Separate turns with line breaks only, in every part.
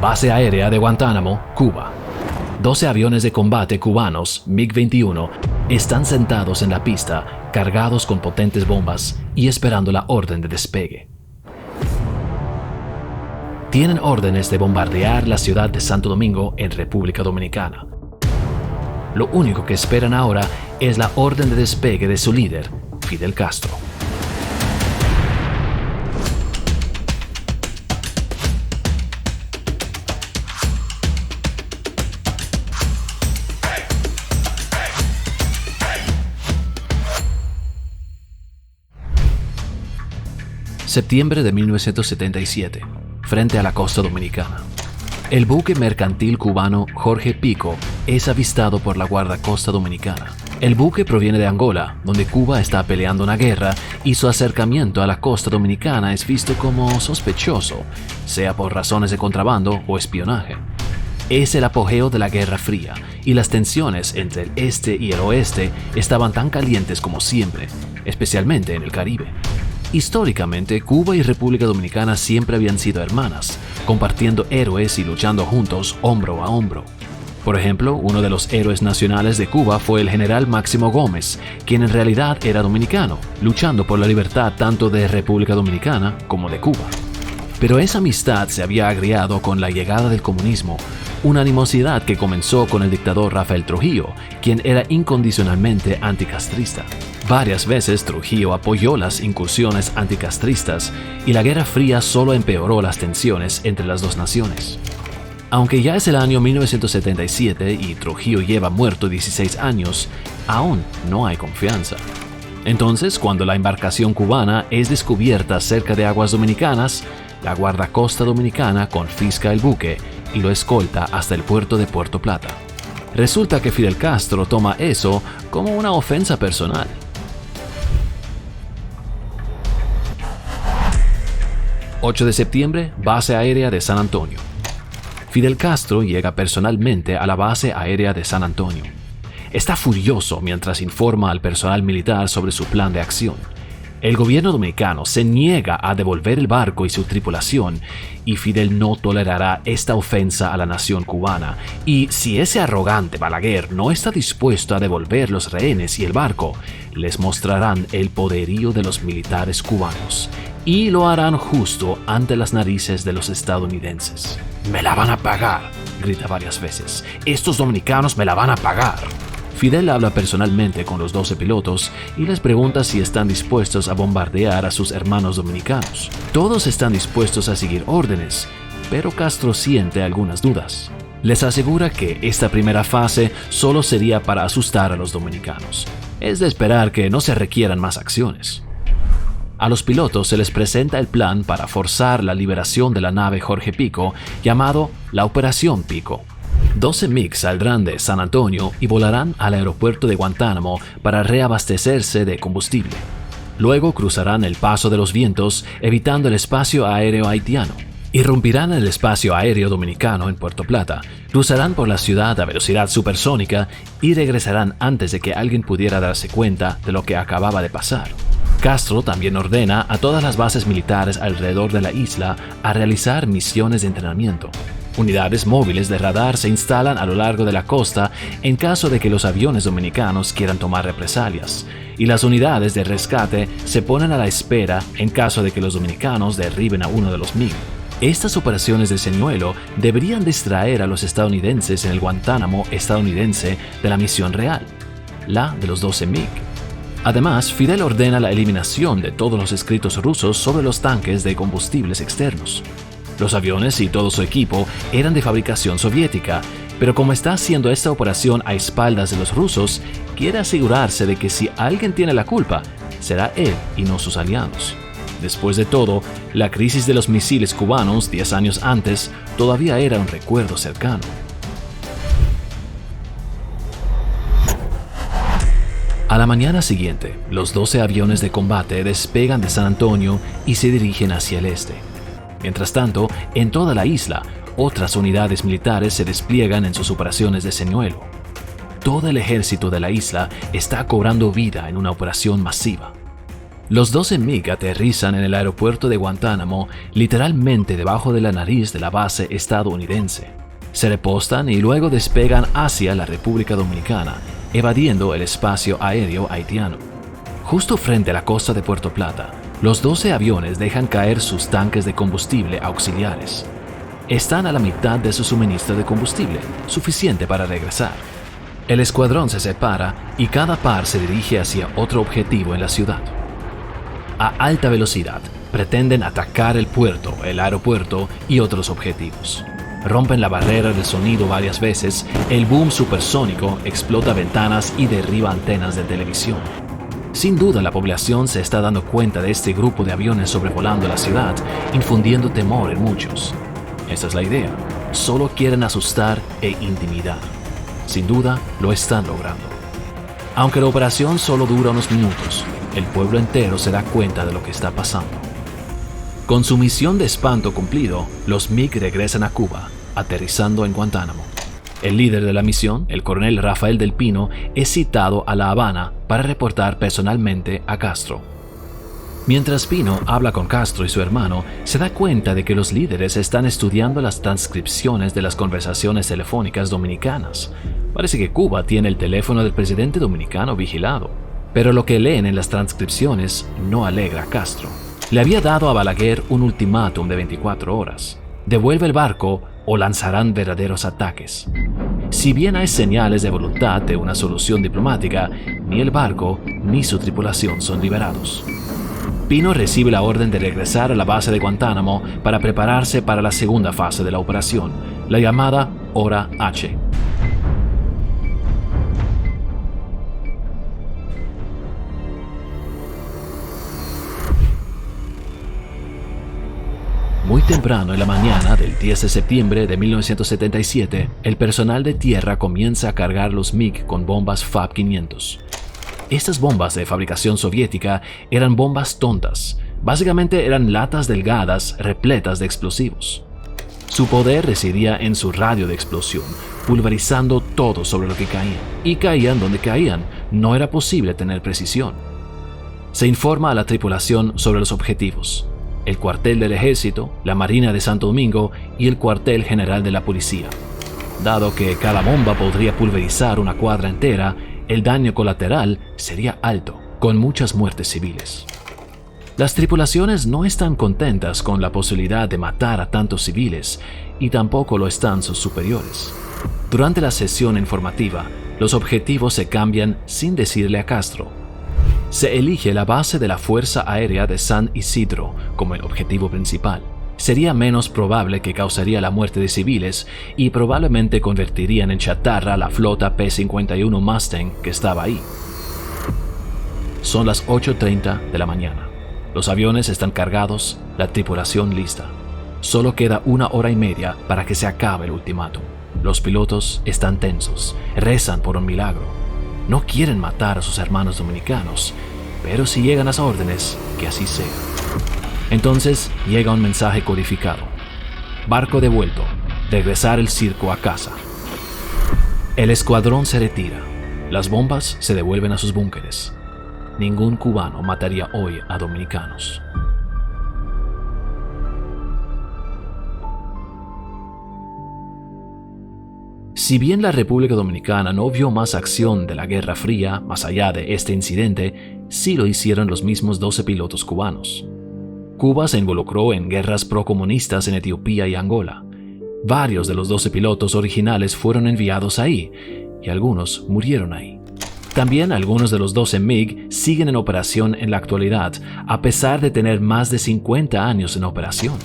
Base aérea de Guantánamo, Cuba. 12 aviones de combate cubanos, MiG-21, están sentados en la pista, cargados con potentes bombas y esperando la orden de despegue. Tienen órdenes de bombardear la ciudad de Santo Domingo en República Dominicana. Lo único que esperan ahora es la orden de despegue de su líder, Fidel Castro. Septiembre de 1977, frente a la costa dominicana. El buque mercantil cubano Jorge Pico es avistado por la guardacosta dominicana. El buque proviene de Angola, donde Cuba está peleando una guerra, y su acercamiento a la costa dominicana es visto como sospechoso, sea por razones de contrabando o espionaje. Es el apogeo de la Guerra Fría, y las tensiones entre el este y el oeste estaban tan calientes como siempre, especialmente en el Caribe. Históricamente, Cuba y República Dominicana siempre habían sido hermanas, compartiendo héroes y luchando juntos hombro a hombro. Por ejemplo, uno de los héroes nacionales de Cuba fue el general Máximo Gómez, quien en realidad era dominicano, luchando por la libertad tanto de República Dominicana como de Cuba. Pero esa amistad se había agriado con la llegada del comunismo, una animosidad que comenzó con el dictador Rafael Trujillo, quien era incondicionalmente anticastrista. Varias veces Trujillo apoyó las incursiones anticastristas y la Guerra Fría solo empeoró las tensiones entre las dos naciones. Aunque ya es el año 1977 y Trujillo lleva muerto 16 años, aún no hay confianza. Entonces, cuando la embarcación cubana es descubierta cerca de aguas dominicanas, la guardacosta dominicana confisca el buque y lo escolta hasta el puerto de Puerto Plata. Resulta que Fidel Castro toma eso como una ofensa personal. 8 de septiembre, base aérea de San Antonio. Fidel Castro llega personalmente a la base aérea de San Antonio. Está furioso mientras informa al personal militar sobre su plan de acción. El gobierno dominicano se niega a devolver el barco y su tripulación, y Fidel no tolerará esta ofensa a la nación cubana. Y si ese arrogante Balaguer no está dispuesto a devolver los rehenes y el barco, les mostrarán el poderío de los militares cubanos. Y lo harán justo ante las narices de los estadounidenses. «Me la van a pagar», grita varias veces. «Estos dominicanos me la van a pagar». Fidel habla personalmente con los 12 pilotos y les pregunta si están dispuestos a bombardear a sus hermanos dominicanos. Todos están dispuestos a seguir órdenes, pero Castro siente algunas dudas. Les asegura que esta primera fase solo sería para asustar a los dominicanos. Es de esperar que no se requieran más acciones. A los pilotos se les presenta el plan para forzar la liberación de la nave Jorge Pico, llamado la Operación Pico. 12 MiG saldrán de San Antonio y volarán al aeropuerto de Guantánamo para reabastecerse de combustible. Luego cruzarán el Paso de los Vientos, evitando el espacio aéreo haitiano. Irrumpirán el espacio aéreo dominicano en Puerto Plata, cruzarán por la ciudad a velocidad supersónica y regresarán antes de que alguien pudiera darse cuenta de lo que acababa de pasar. Castro también ordena a todas las bases militares alrededor de la isla a realizar misiones de entrenamiento. Unidades móviles de radar se instalan a lo largo de la costa en caso de que los aviones dominicanos quieran tomar represalias, y las unidades de rescate se ponen a la espera en caso de que los dominicanos derriben a uno de los MiG. Estas operaciones de señuelo deberían distraer a los estadounidenses en el Guantánamo estadounidense de la misión real, la de los 12 MiG. Además, Fidel ordena la eliminación de todos los escritos rusos sobre los tanques de combustibles externos. Los aviones y todo su equipo eran de fabricación soviética, pero como está haciendo esta operación a espaldas de los rusos, quiere asegurarse de que si alguien tiene la culpa, será él y no sus aliados. Después de todo, la crisis de los misiles cubanos 10 años antes todavía era un recuerdo cercano. A la mañana siguiente, los 12 aviones de combate despegan de San Antonio y se dirigen hacia el este. Mientras tanto, en toda la isla, otras unidades militares se despliegan en sus operaciones de señuelo. Todo el ejército de la isla está cobrando vida en una operación masiva. Los 12 MiG aterrizan en el aeropuerto de Guantánamo, literalmente debajo de la nariz de la base estadounidense. Se repostan y luego despegan hacia la República Dominicana, evadiendo el espacio aéreo haitiano. Justo frente a la costa de Puerto Plata, los 12 aviones dejan caer sus tanques de combustible auxiliares. Están a la mitad de su suministro de combustible, suficiente para regresar. El escuadrón se separa y cada par se dirige hacia otro objetivo en la ciudad. A alta velocidad, pretenden atacar el puerto, el aeropuerto y otros objetivos. Rompen la barrera del sonido varias veces, el boom supersónico explota ventanas y derriba antenas de televisión. Sin duda la población se está dando cuenta de este grupo de aviones sobrevolando la ciudad, infundiendo temor en muchos. Esa es la idea, solo quieren asustar e intimidar. Sin duda lo están logrando. Aunque la operación solo dura unos minutos, el pueblo entero se da cuenta de lo que está pasando. Con su misión de espanto cumplido, los MiG regresan a Cuba, aterrizando en Guantánamo. El líder de la misión, el coronel Rafael del Pino, es citado a La Habana para reportar personalmente a Castro. Mientras Pino habla con Castro y su hermano, se da cuenta de que los líderes están estudiando las transcripciones de las conversaciones telefónicas dominicanas. Parece que Cuba tiene el teléfono del presidente dominicano vigilado. Pero lo que leen en las transcripciones no alegra a Castro. Le había dado a Balaguer un ultimátum de 24 horas. Devuelve el barco o lanzarán verdaderos ataques. Si bien hay señales de voluntad de una solución diplomática, ni el barco ni su tripulación son liberados. Pino recibe la orden de regresar a la base de Guantánamo para prepararse para la segunda fase de la operación, la llamada Hora H. Muy temprano en la mañana del 10 de septiembre de 1977, el personal de tierra comienza a cargar los MiG con bombas FAB-500. Estas bombas de fabricación soviética eran bombas tontas. Básicamente eran latas delgadas repletas de explosivos. Su poder residía en su radio de explosión, pulverizando todo sobre lo que caía. Y caían donde caían. No era posible tener precisión. Se informa a la tripulación sobre los objetivos: el cuartel del ejército, la Marina de Santo Domingo y el cuartel general de la policía. Dado que cada bomba podría pulverizar una cuadra entera, el daño colateral sería alto, con muchas muertes civiles. Las tripulaciones no están contentas con la posibilidad de matar a tantos civiles, y tampoco lo están sus superiores. Durante la sesión informativa, los objetivos se cambian sin decirle a Castro. Se elige la base de la Fuerza Aérea de San Isidro como el objetivo principal. Sería menos probable que causaría la muerte de civiles y probablemente convertirían en chatarra la flota P-51 Mustang que estaba ahí. Son las 8:30 de la mañana. Los aviones están cargados, la tripulación lista. Solo queda 1 hora y media para que se acabe el ultimátum. Los pilotos están tensos, rezan por un milagro. No quieren matar a sus hermanos dominicanos, pero si llegan las órdenes, que así sea. Entonces llega un mensaje codificado: barco devuelto, regresar el circo a casa. El escuadrón se retira, las bombas se devuelven a sus búnkeres. Ningún cubano mataría hoy a dominicanos. Si bien la República Dominicana no vio más acción de la Guerra Fría más allá de este incidente, sí lo hicieron los mismos 12 pilotos cubanos. Cuba se involucró en guerras procomunistas en Etiopía y Angola. Varios de los 12 pilotos originales fueron enviados ahí, y algunos murieron ahí. También algunos de los 12 MiG siguen en operación en la actualidad, a pesar de tener más de 50 años en operación.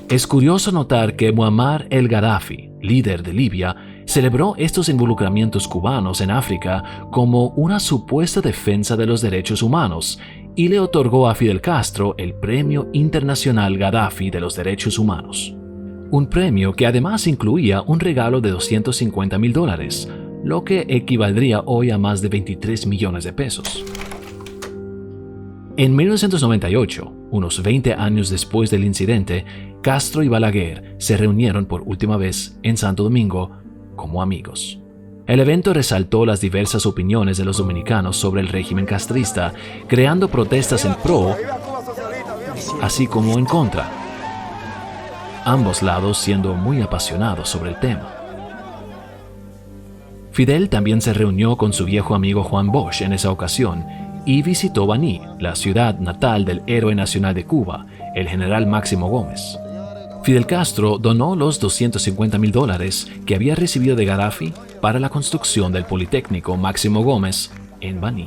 Es curioso notar que Muammar el-Gaddafi, líder de Libia, celebró estos involucramientos cubanos en África como una supuesta defensa de los derechos humanos y le otorgó a Fidel Castro el Premio Internacional Gaddafi de los Derechos Humanos. Un premio que además incluía un regalo de $250,000, lo que equivaldría hoy a más de 23 millones de pesos. En 1998, unos 20 años después del incidente, Castro y Balaguer se reunieron por última vez en Santo Domingo como amigos. El evento resaltó las diversas opiniones de los dominicanos sobre el régimen castrista, creando protestas en pro, así como en contra, ambos lados siendo muy apasionados sobre el tema. Fidel también se reunió con su viejo amigo Juan Bosch en esa ocasión y visitó Baní, la ciudad natal del héroe nacional de Cuba, el general Máximo Gómez. Fidel Castro donó los $250,000 que había recibido de Gaddafi para la construcción del Politécnico Máximo Gómez en Baní.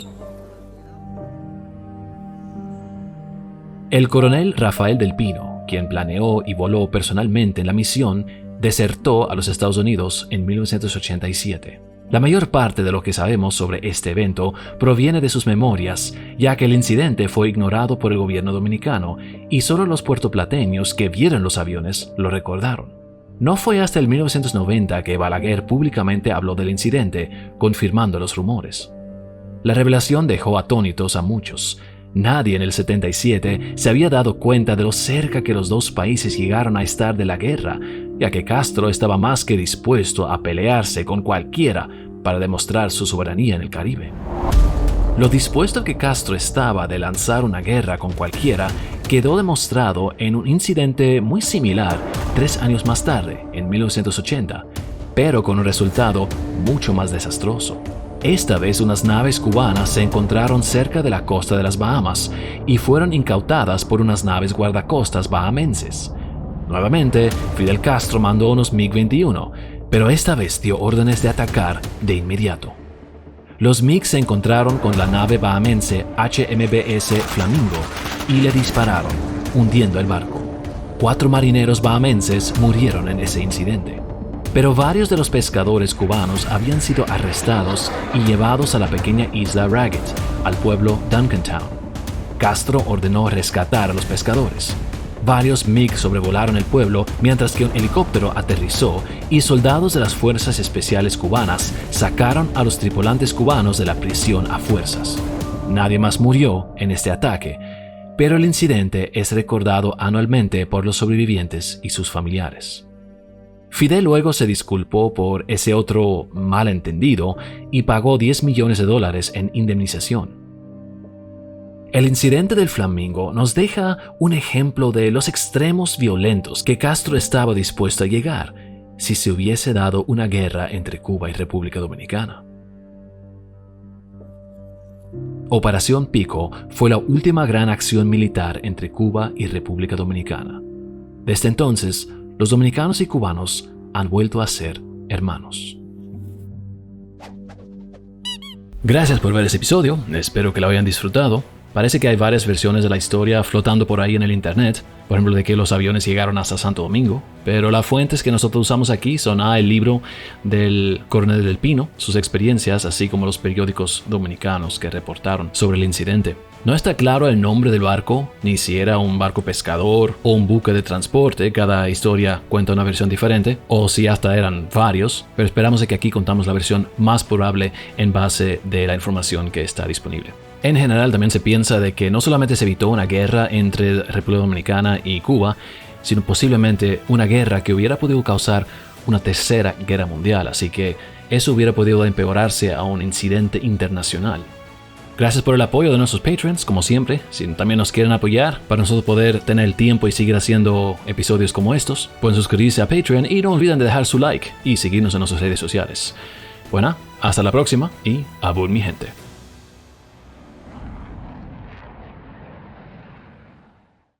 El coronel Rafael del Pino, quien planeó y voló personalmente en la misión, desertó a los Estados Unidos en 1987. La mayor parte de lo que sabemos sobre este evento proviene de sus memorias, ya que el incidente fue ignorado por el gobierno dominicano y solo los puertoplateños que vieron los aviones lo recordaron. No fue hasta el 1990 que Balaguer públicamente habló del incidente, confirmando los rumores. La revelación dejó atónitos a muchos. Nadie en el 77 se había dado cuenta de lo cerca que los dos países llegaron a estar de la guerra, ya que Castro estaba más que dispuesto a pelearse con cualquiera para demostrar su soberanía en el Caribe. Lo dispuesto que Castro estaba de lanzar una guerra con cualquiera quedó demostrado en un incidente muy similar 3 años más tarde, en 1980, pero con un resultado mucho más desastroso. Esta vez unas naves cubanas se encontraron cerca de la costa de las Bahamas y fueron incautadas por unas naves guardacostas bahamenses. Nuevamente, Fidel Castro mandó unos MiG-21, pero esta vez dio órdenes de atacar de inmediato. Los MiG se encontraron con la nave bahamense HMBS Flamingo y le dispararon, hundiendo el barco. 4 marineros bahamenses murieron en ese incidente. Pero varios de los pescadores cubanos habían sido arrestados y llevados a la pequeña isla Ragged, al pueblo Duncantown. Castro ordenó rescatar a los pescadores. Varios MiG sobrevolaron el pueblo mientras que un helicóptero aterrizó y soldados de las Fuerzas Especiales cubanas sacaron a los tripulantes cubanos de la prisión a fuerzas. Nadie más murió en este ataque, pero el incidente es recordado anualmente por los sobrevivientes y sus familiares. Fidel luego se disculpó por ese otro malentendido y pagó $10 millones en indemnización. El incidente del Flamingo nos deja un ejemplo de los extremos violentos que Castro estaba dispuesto a llegar si se hubiese dado una guerra entre Cuba y República Dominicana. Operación Pico fue la última gran acción militar entre Cuba y República Dominicana. Desde entonces, los dominicanos y cubanos han vuelto a ser hermanos. Gracias por ver este episodio, espero que lo hayan disfrutado. Parece que hay varias versiones de la historia flotando por ahí en el internet, por ejemplo de que los aviones llegaron hasta Santo Domingo, pero las fuentes que nosotros usamos aquí son el libro del coronel del Pino, sus experiencias, así como los periódicos dominicanos que reportaron sobre el incidente. No está claro el nombre del barco, ni si era un barco pescador o un buque de transporte, cada historia cuenta una versión diferente, o si hasta eran varios, pero esperamos que aquí contamos la versión más probable en base de la información que está disponible. En general también se piensa de que no solamente se evitó una guerra entre República Dominicana y Cuba, sino posiblemente una guerra que hubiera podido causar una tercera guerra mundial, así que eso hubiera podido empeorarse a un incidente internacional. Gracias por el apoyo de nuestros Patreons, como siempre. Si también nos quieren apoyar para nosotros poder tener el tiempo y seguir haciendo episodios como estos, pueden suscribirse a Patreon y no olviden de dejar su like y seguirnos en nuestras redes sociales. Bueno, hasta la próxima y abur mi gente.